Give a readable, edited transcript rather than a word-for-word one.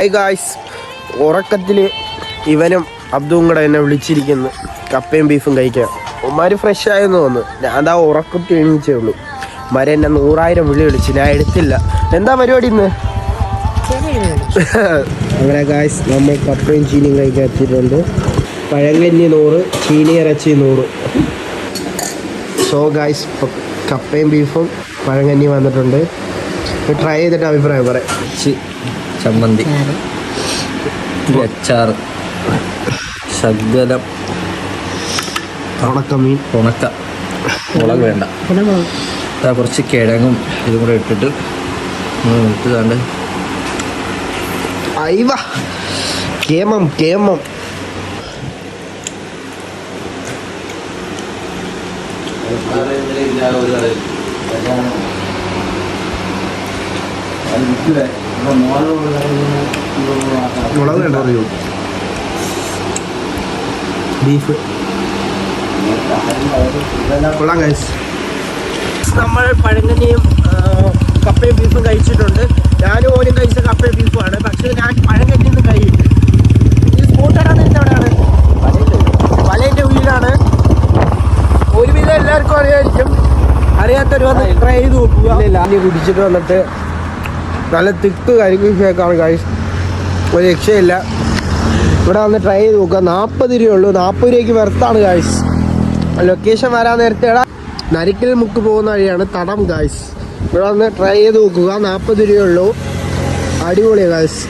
Hi guys, ഉറക്കത്തിൽ ഇവനും അബ്ദുവും കൂടെ എന്നെ വിളിച്ചിരിക്കുന്നു കപ്പയും ബീഫും കഴിക്കാൻ. ഉമ്മാര് ഫ്രഷ് ആയെന്ന് തോന്നുന്നു. ഞാൻ എന്താ ഉറക്കത്തിൽ എണീച്ചേ ഉള്ളൂ. ഉമ്മാരെ എന്നെ 100,000 വിളി വിളിച്ച്, ഞാൻ എടുത്തില്ല. എന്താ പരിപാടി ഇന്ന്? അങ്ങനെ ഗായ്സ്, നമ്മൾ കപ്പയും ചീനിയും കഴിക്കാൻ എത്തിയിട്ടുണ്ട്. പഴങ്കഞ്ഞി 100, ചീനി ഇറച്ചി 100. സോ ഗായ്സ്, കപ്പയും ബീഫും പഴങ്കഞ്ഞി വന്നിട്ടുണ്ട്. ട്രൈ ചെയ്തിട്ട് അഭിപ്രായം പറയാം. ചമ്മന്തി, അച്ചാർ, ശകലം ഉണക്കമീൻ, മുളക് വേണ്ട, കുറച്ച് കിഴങ്ങും ഇതും കൂടെ ഇട്ടിട്ട് ഇട്ടുകാണ്ട് അയ്വ കേമം കേമം. മുളക് വേണ്ട അറിയൂ. ബീഫ് കൊള്ളാം ഗൈസ്. നമ്മൾ പഴങ്കഞ്ഞിയും കപ്പയും ബീഫും കഴിച്ചിട്ടുണ്ട്. ഞാനും ഓനും കഴിച്ച കപ്പയും ബീഫുമാണ്. പക്ഷേ ഞാൻ പഴങ്കഞ്ഞിന്ന് കഴിയില്ല. ഈ സ്കൂട്ടറാണ് എവിടെയാണ്? വലയിൻ്റെ ഉള്ളിലാണ്. ഒരുവിധം എല്ലാവർക്കും അറിയാമായിരിക്കും. അറിയാത്തവർ വന്ന് ട്രൈ ചെയ്ത് നോക്കുക. ഇനി കുടിച്ചിട്ട് വന്നിട്ട് നല്ല തിക്ക് കരിക്കാണ് ഗൈസ്. ഒരു രക്ഷയില്ല. ഇവിടെ വന്ന് ട്രൈ ചെയ്ത് നോക്കുക. 40 രൂപയുള്ളൂ. 40 രൂപയ്ക്ക് വെർത്താണ് ഗൈസ്. ലൊക്കേഷൻ വരാൻ നേരത്തെ നരിക്കൽ മുക്ക് പോകുന്ന വഴിയാണ് തടം ഗൈസ്. ഇവിടെ വന്ന് ട്രൈ ചെയ്ത് നോക്കുക. 40 രൂപയുള്ളൂ. അടിപൊളിയാണ് ഗൈസ്.